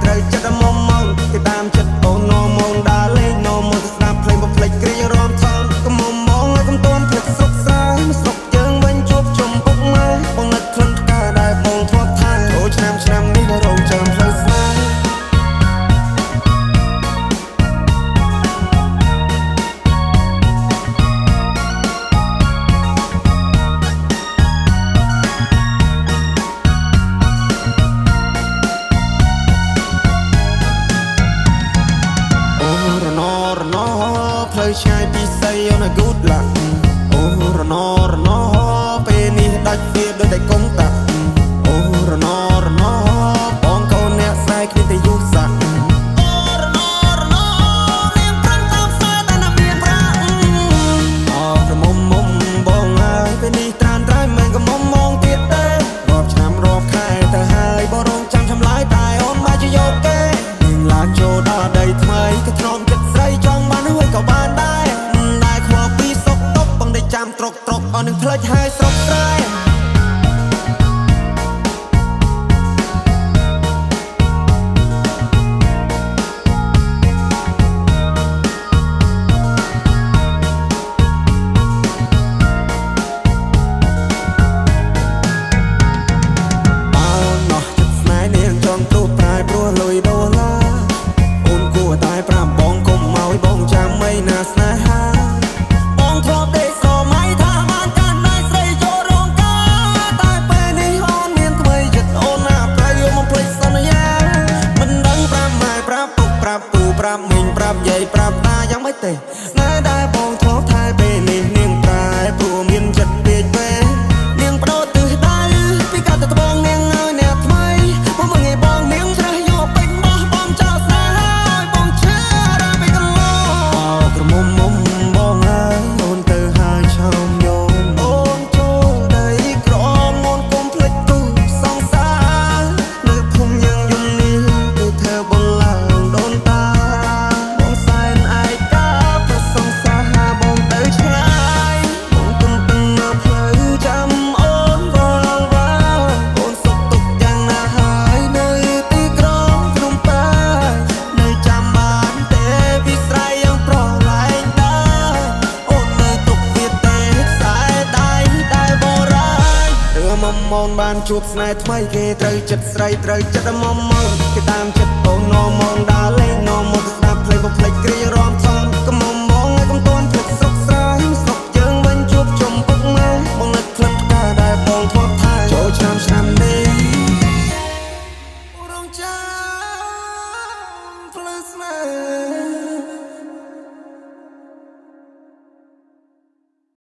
ត្រូវចិត្តមុំមកគេតាមចិត្តអូននោមងដើរលេងនោមងស្ដាប់ភ្លេងបំភ្លេចគ្រារំថងកុំមុំមកឲ្យកុំទាន់ភ្លេចស្រុកស្រែស្រុកយើងវិញជួបជុំពុកម៉ែបងនឹកក្លិនផ្កាដែលបងធ្លាប់ថែអូឆ្នាំនេះក៏រងចាំផ្លូវស្នេហ៍ផ្លូវឆ្ងាយពីស័យអូន good luck អូរណពេលនេះដាច់វាដូចតែកុងតាអូរណបងកូនអ្នកស្រីគ្នាតែយូរសាក់អូរណនាងប្រាំងតាមផ្សារតែណាមានប្រាក់អូរមុំបងហើយពេលនេះត្រានត្រៃមិនក៏មុំមកទៀតទេរាប់ឆ្នាំរាប់ខែទៅហើយបងរងចាំឆ្លើយតែអូនមកជាយកទេនាងឡើងចូលដល់ដីថ្មីក៏ធ្នមចិត្តស្រីចង់បានហើយក៏បានដែរខ្វល់ពីសុកតុកបងได้ចាំត្រុកអស់នឹងផ្លេចហើយស្រុកស្រែប្រាប់មីងប្រាប់យាយប្រាប់តាយ៉ាងម៉េចទេណែដែលបងធ្លាប់ថែពេលនេះនាងប្រែព្រោះមានចិត្តពេកពេនាងបដូរទិសដៅពីកាត់ទៅត្បូងនាងឲ្យអ្នកថ្មីមកមើលងាយបងនាងច្រះយកពេញបោះបងចោលស្នេហ៍ឲ្យបងឈឺរ៉ាពីកន្លងអោក្រមុំបងហើយអូនទៅហើយឆោមយំអូនចូលដីក្រមអូនគុំភ្លេចទូសងសារនៅភូមិយើងយំនេះគេធ្វើបងឡើងដូនតាមុំបានជួបស្នេហ៍ថ្មីគេត្រូវចិត្តស្រីត្រូវចិត្តមុំមកគេតាមចិត្តអូននោមងដើរលេងនោមងស្ដាប់ភ្លេងបំភ្លេចគ្រារំថងកុំមុំមកឲ្យកុំទាន់ភ្លេចស្រុកស្រែស្រុកយើងវិញជួបជុំពុកម៉ែបងនឹកក្លិនផ្កាដែលបងធ្លាប់ថែចូលឆ្នាំនេះរងចាំផ្លូវស្នេហ៍